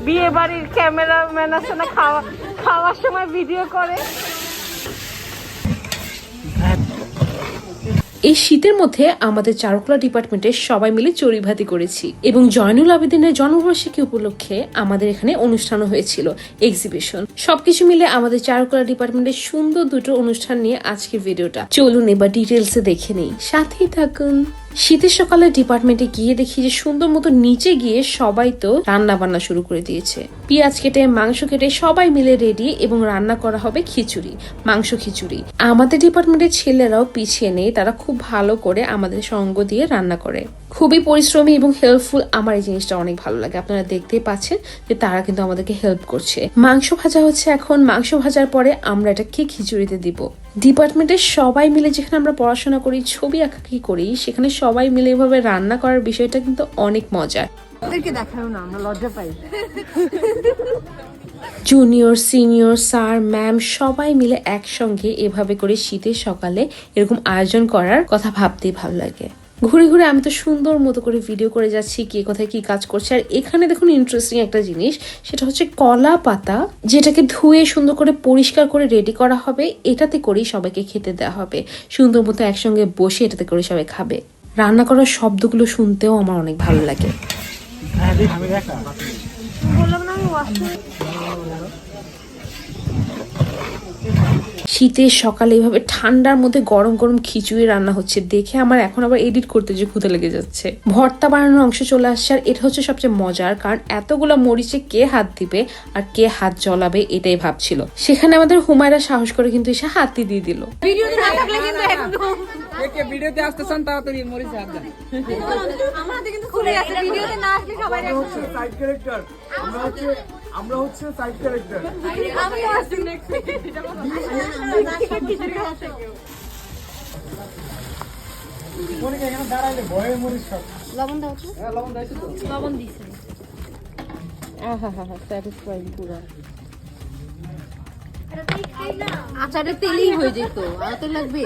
বিয়ে বাড়ির ক্যামেরাম্যান আছে না, খাওয়ার সময় ভিডিও করে। এই শীতের মধ্যে আমাদের চারুকলা ডিপার্টমেন্টে সবাই মিলে চড়ুইভাতি করেছি এবং জয়নুল আবেদিনের জন্মবার্ষিকী উপলক্ষে আমাদের এখানে অনুষ্ঠানও হয়েছিল, এক্সিবিশন। সবকিছু মিলে আমাদের চারুকলা ডিপার্টমেন্টের সুন্দর দুটো অনুষ্ঠান নিয়ে আজকের ভিডিওটা। চলুন এবার ডিটেলসে দেখে নেই, সাথেই থাকুন। শীতের সকালে ডিপার্টমেন্টে গিয়ে দেখি যে সুন্দর মতো নিচে গিয়ে সবাই তো রান্না বান্না শুরু করে দিয়েছে। পেঁয়াজ কেটে মাংস কেটে সবাই মিলে রেডি এবং রান্না করা হবে খিচুড়ি, মাংস খিচুড়ি। আমাদের ডিপার্টমেন্টের ছেলেরাও পিছিয়ে নেই, তারা খুব ভালো করে আমাদের সঙ্গ দিয়ে রান্না করে। খুবই পরিশ্রমী এবং হেল্পফুল। আমার এই জিনিসটা অনেক ভালো লাগে। আপনারা দেখতেই পাচ্ছেন যে তারা কিন্তু আমাদেরকে হেল্প করছে। মাংস ভাজা হচ্ছে এখন। মাংস ভাজার পরে আমরা এটাকে খিচুড়িতে দিব। ডিপার্টমেন্টের সবাই মিলে যেখানে আমরা পড়াশোনা করি, ছবি আঁকাকি করি, সেখানে সবাই মিলে এভাবে রান্না করার বিষয়টা কিন্তু অনেক মজার। দেখাও না, আমরা লজ্জা পাই। জুনিয়র, সিনিয়র, স্যার, ম্যাম সবাই মিলে একসঙ্গে এভাবে করে শীতের সকালে এরকম আয়োজন করার কথা ভাবতেই ভালো লাগে। ঘুরে ঘুরে আমি তো সুন্দর মতো করে ভিডিও করে যাচ্ছি, কে কোথায় কি কাজ করছে। আর এখানে দেখুন ইন্টারেস্টিং একটা জিনিস, সেটা হচ্ছে কলা পাতা, যেটাকে ধুয়ে সুন্দর করে পরিষ্কার করে রেডি করা হবে। এটাতে করেই সবাইকে খেতে দেওয়া হবে। সুন্দর মতো একসঙ্গে বসে এটাতে করে সবাই খাবে। রান্না করার শব্দগুলো শুনতেও আমার অনেক ভালো লাগে। শীতের সকালে এইভাবে ঠান্ডার মধ্যে গরম গরম খিচুড়ি রান্না হচ্ছে দেখে আমার এখন আবার এডিট করতে যে ক্ষুধা লেগে যাচ্ছে। ভর্তা বানানোর অংশ চলে আসছে, আর এটা হচ্ছে সবচেয়ে মজার, কারণ এতগুলো মরিচে কে হাত দিবে আর কে হাত জ্বলাবে এটাই ভাবছিল। সেখানে আমাদের হুমায়রা সাহস করে কিন্তু এসে হাতই দিয়ে দিল। ভিডিওতে না থাকলে কিন্তু একদম ভিডিওতে আসতেছেন তাড়াতাড়ি মরিচ হাত দেন। আমাদের কিন্তু খুলে আছে, ভিডিওতে না আসলে সবাই সাইড ক্যারেক্টার, আমরা হচ্ছে সাইড ক্যারেক্টার। আমি আসছি নেক্সট মনে কি এখানে দাঁড়াইলে ভয়ে মরিস সব। লবণ দাও তো। হ্যাঁ লবণ দাইছো তো? লবণ দিছে। আহা হা হা, স্যাটিসফাইং পুরো। আচারের তেলই হয়ে যেত, আর তো লাগবে।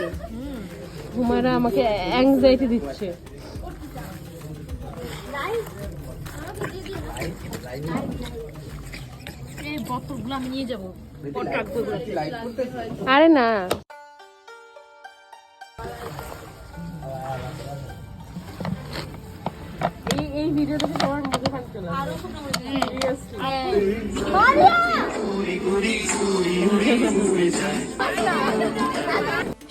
হুমায়রা আমাকে অ্যাংজাইটি দিচ্ছে। এই বোতলগুলো আমি নিয়ে যাবো। আরে না, এই ভিডিও দেখে সবার মজা থাকছে না।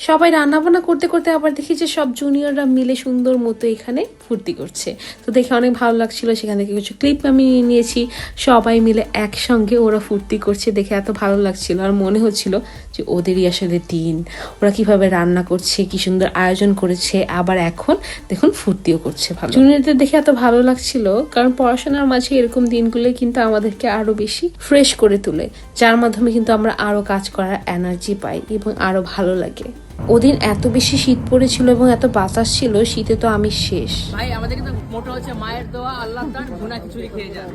সবাই রান্না বান্না করতে করতে আবার দেখি যে সব জুনিয়ররা মিলে সুন্দর মতো এখানে ফুর্তি করছে, তো দেখে অনেক ভালো লাগছিল। সেখান থেকে কিছু ক্লিপ আমি নিয়েছি। সবাই মিলে একসঙ্গে ওরা ফুর্তি করছে দেখে এত ভালো লাগছিল, আর মনে হচ্ছিল যে ওদেরই আসলে দিন, ওরা কিভাবে রান্না করছে, কি সুন্দর আয়োজন করেছে, আবার এখন দেখুন ফুর্তিও করছে। ভালো জুনিয়রদের দেখে এত ভালো লাগছিল, কারণ পড়াশোনার মাঝে এরকম দিনগুলো কিন্তু আমাদেরকে আরো বেশি ফ্রেশ করে তোলে, যার মাধ্যমে কিন্তু আমরা আরো কাজ করার এনার্জি পাই এবং আরো ভালো লাগে। ওদিন এত বেশি শীত পড়েছিল এবং এত বাতাস ছিল, শীতে তো আমি শেষ। ভাই আমাদের কিন্তু মোটো হচ্ছে মায়ের দোয়া, আল্লাহ দান, ভুনা খিচুড়ি খেয়ে যান।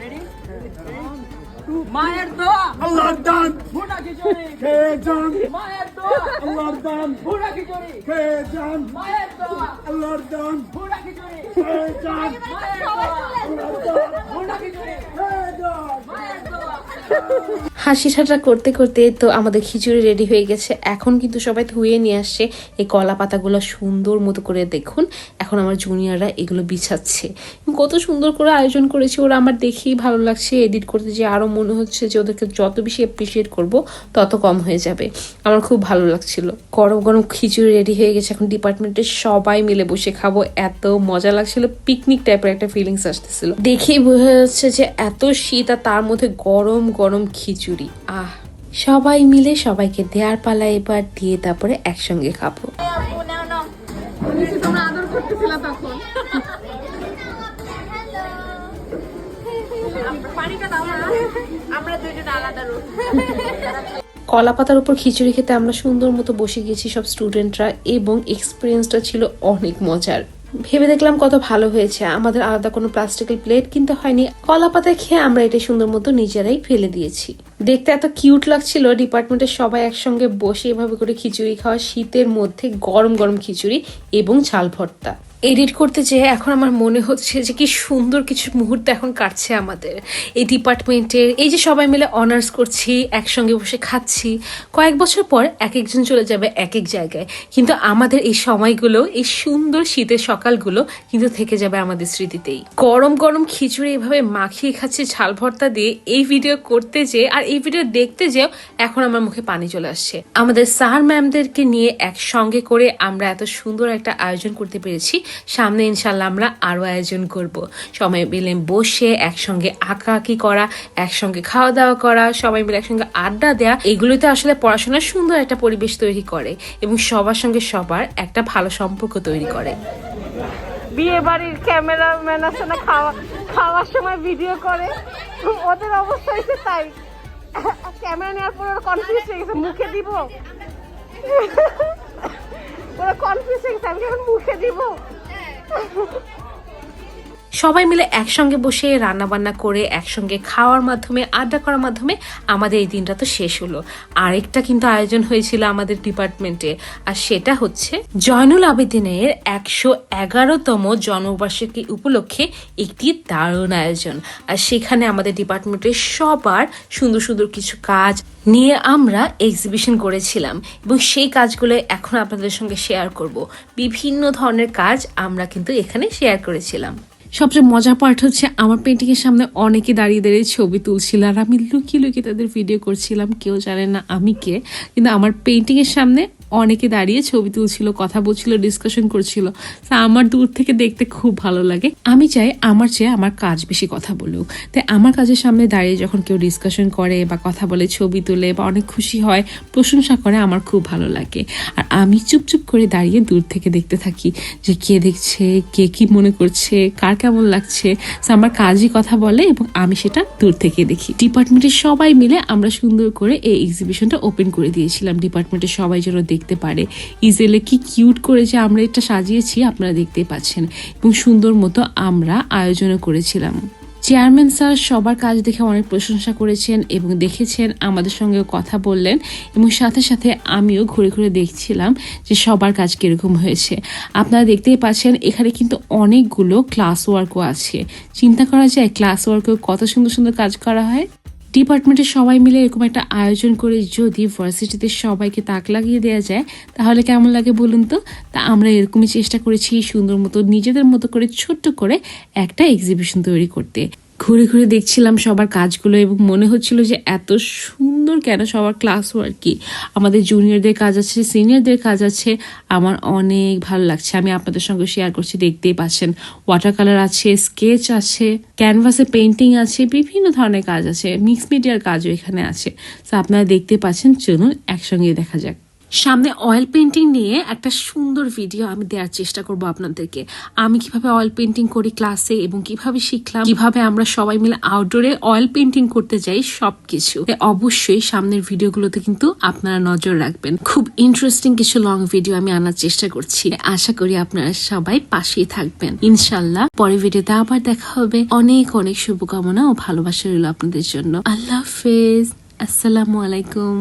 রেডি? মায়ের দোয়া, আল্লাহর দান, ভুনা খিচুড়ি খেয়ে যান। মায়ের দোয়া, আল্লাহর দান, ভুনা খিচুড়ি খেয়ে যান। মায়ের দোয়া, আল্লাহর দান, ভুনা খিচুড়ি খেয়ে যান। মায়ের দোয়া, আল্লাহর দান, ভুনা খিচুড়ি খেয়ে যান। মায়ের দোয়া। হাসি ঠাট্টা করতে করতে তো আমাদের খিচুড়ি রেডি হয়ে গেছে। এখন কিন্তু সবাই ধুয়ে নিয়ে আসছে এই কলা পাতাগুলো সুন্দর মতো করে। দেখুন এখন আমার জুনিয়ররা এগুলো বিছাচ্ছে। কত সুন্দর করে আয়োজন করেছে ওরা, আমার দেখেই ভালো লাগছে। এডিট করতে যে আরো মনে হচ্ছে যে ওদেরকে যত বেশি অ্যাপ্রিসিয়েট করব তত কম হয়ে যাবে। আমার খুব ভালো লাগছিল। গরম গরম খিচুড়ি রেডি হয়ে গেছে, এখন ডিপার্টমেন্টের সবাই মিলে বসে খাবো। এত মজা লাগছিল, পিকনিক টাইপের একটা ফিলিংস আসতেছিল। দেখেই বোঝা যাচ্ছে যে এত শীত আর তার মধ্যে গরম গরম খিচুড়ি। সবাই মিলে সবাইকে দেয়ার পালা এবার দিয়ে তারপরে একসঙ্গে খাবো। তোমরা আদর করতেছিলা তখন। পানিটা দাও না, আমরা দুইজন আলাদা রুম। কলা পাতার উপর খিচুড়ি খেতে আমরা সুন্দর মতো বসে গেছি সব স্টুডেন্টরা, এবং এক্সপিরিয়েন্সটা ছিল অনেক মজার। ভেবে দেখলাম কত ভালো হয়েছে, আমাদের আলাদা কোনো প্লাস্টিকের প্লেট কিনতে হয়নি। কলা পাতায় খেয়ে আমরা এটা সুন্দর মতো নিজেরাই ফেলে দিয়েছি। দেখতে এত কিউট লাগছিল। ডিপার্টমেন্টের সবাই একসঙ্গে বসে এভাবে করে খিচুড়ি খাওয়া, শীতের মধ্যে গরম গরম খিচুড়ি এবং ঝাল ভর্তা। এডিট করতে যেয়ে এখন আমার মনে হচ্ছে যে কি সুন্দর কিছু মুহূর্ত এখন কাটছে আমাদের এই ডিপার্টমেন্টের। এই যে সবাই মিলে অনার্স করছি, একসঙ্গে বসে খাচ্ছি, কয়েক বছর পর এক একজন চলে যাবে এক এক জায়গায়, কিন্তু আমাদের এই সময়গুলো, এই সুন্দর শীতের সকালগুলো কিন্তু থেকে যাবে আমাদের স্মৃতিতেই। গরম গরম খিচুড়ি এভাবে মাখিয়ে খাচ্ছি ঝাল ভর্তা দিয়ে, এই ভিডিও করতে যেয়ে আর এই ভিডিও দেখতে যেও এখন আমার মুখে পানি চলে আসছে। আমাদের স্যার ম্যামদেরকে নিয়ে একসঙ্গে করে আমরা এত সুন্দর একটা আয়োজন করতে পেরেছি। সামনে ইনশাল্লাহ আমরা আরো আয়োজন করব। সবাই মিলে বসে একসঙ্গে আঁকাআঁকি করা, একসঙ্গে খাওয়া দাওয়া করা, সবাই মিলে একসঙ্গে আড্ডা দেওয়া, এগুলোতে আসলে পড়াশোনার সুন্দর একটা পরিবেশ তৈরি করে এবং সবার সঙ্গে সবার একটা ভালো সম্পর্ক তৈরি করে। বিয়ে বাড়ির ক্যামেরাম্যান আছে না, খাওয়ার সময় ভিডিও করে, ওদের অবস্থা হয়েছে তাই। ক্যামেরা নেওয়ার পর ওরা কনফিউজ হয়ে গেছে, মুখে দিব, ওরা কনফিউজ হয়ে গেছে, আমি এখন মুখে দিব। সবাই মিলে একসঙ্গে বসে রান্না বান্না করে একসঙ্গে খাওয়ার মাধ্যমে, আড্ডা করার মাধ্যমে আমাদের এই দিনটা তো শেষ হলো। আরেকটা কিন্তু আয়োজন হয়েছিল আমাদের ডিপার্টমেন্টে, আর সেটা হচ্ছে জয়নুল আবেদিনের 111তম জন্মবার্ষিকী উপলক্ষে একটি দারুণ আয়োজন। আর সেখানে আমাদের ডিপার্টমেন্টের সবার সুন্দর সুন্দর কিছু কাজ নিয়ে আমরা এক্সিবিশন করেছিলাম এবং সেই কাজগুলো এখন আপনাদের সঙ্গে শেয়ার করব। বিভিন্ন ধরনের কাজ আমরা কিন্তু এখানে শেয়ার করেছিলাম। সবচেয়ে মজার পার্ট হচ্ছে আমার পেন্টিং এর সামনে অনেকে দাঁড়িয়ে দাঁড়িয়ে ছবি তুলছিল আর আমি লুকিয়ে লুকিয়ে তাদের ভিডিও করছিলাম। কেউ জানে না আমি কে, কিন্তু আমার পেন্টিং এর সামনে অনেকে দাঁড়িয়ে ছবি তুলছিল, কথা বলছিল, ডিসকাশন করছিল। আমার দূর থেকে দেখতে খুব ভালো লাগে। আমি চাই আমার চেয়ে আমার কাজ বেশি কথা বলুক, তাই আমার কাজের সামনে দাঁড়িয়ে যখন কেউ ডিসকাশন করে বা কথা বলে, ছবি তোলে বা অনেক খুশি হয়, প্রশংসা করে, আমার খুব ভালো লাগে। আর আমি চুপচুপ করে দাঁড়িয়ে দূর থেকে দেখতে থাকি যে কে দেখছে, কে কি মনে করছে, কার কেমন লাগছে। আমার কাজই কথা বলে এবং আমি সেটা দূর থেকে দেখি। ডিপার্টমেন্টের সবাই মিলে আমরা সুন্দর করে এই এক্সিবিশনটা ওপেন করে দিয়েছিলাম, ডিপার্টমেন্টের সবাই যেন দেখতে পারে। ইজেলে কি কিউট করে যে আমরা এটা সাজিয়েছি আপনারা দেখতেই পাচ্ছেন, এবং সুন্দর মতো আমরা আয়োজনও করেছিলাম। চেয়ারম্যান স্যার সবার কাজ দেখে অনেক প্রশংসা করেছেন এবং দেখেছেন, আমাদের সঙ্গে কথা বললেন এবং সাথে সাথে আমিও ঘুরে ঘুরে দেখছিলাম যে সবার কাজ কিরকম হয়েছে। আপনারা দেখতেই পাচ্ছেন এখানে কিন্তু অনেকগুলো ক্লাস ওয়ার্কও আছে। চিন্তা করা যায় ক্লাস ওয়ার্কেও কত সুন্দর সুন্দর কাজ করা হয়। ডিপার্টমেন্টের সবাই মিলে এরকম একটা আয়োজন করে যদি ভার্সিটিতে সবাইকে তাক লাগিয়ে দেওয়া যায় তাহলে কেমন লাগে বলুন তো। তা আমরা এরকমই চেষ্টা করেছি সুন্দর মতো নিজেদের মতো করে ছোট্ট করে একটা এক্সিবিশন তৈরি করতে। ঘুরে ঘুরে দেখছিলাম সবার কাজগুলো এবং মনে হচ্ছিল যে এত সুন্দর কেন সবার ক্লাস ওয়ার্ক। কি আমাদের জুনিয়রদের কাজ আছে, সিনিয়রদের কাজ আছে, আমার অনেক ভালো লাগছে। আমি আপনাদের সঙ্গে শেয়ার করছি, দেখতেই পাচ্ছেন ওয়াটার কালার আছে, স্কেচ আছে, ক্যানভাসে পেন্টিং আছে, বিভিন্ন ধরনের কাজ আছে, মিক্স মিডিয়ার কাজও এখানে আছে। তো আপনারা দেখতে পাচ্ছেন, চলুন একসঙ্গে দেখা যাক। সামনে অয়েল পেন্টিং নিয়ে একটা সুন্দর ভিডিও আমি দেওয়ার চেষ্টা করব আপনাদেরকে। আমি কিভাবে অয়েল পেন্টিং করি ক্লাসে এবং কিভাবে শিখলাম, কিভাবে আমরা সবাই মিলে আউটডোরে অয়েল পেন্টিং করতে যাই, সবকিছু অবশ্যই সামনের ভিডিওগুলোতে কিন্তু আপনারা নজর রাখবেন। খুব ইন্টারেস্টিং কিছু লং ভিডিও আমি আনার চেষ্টা করছি। আশা করি আপনারা সবাই পাশেই থাকবেন। ইনশাল্লাহ পরের ভিডিওতে আবার দেখা হবে। অনেক অনেক শুভকামনা ও ভালোবাসা রইল আপনাদের জন্য। আল্লাহ হাফেজ, আসসালামু আলাইকুম।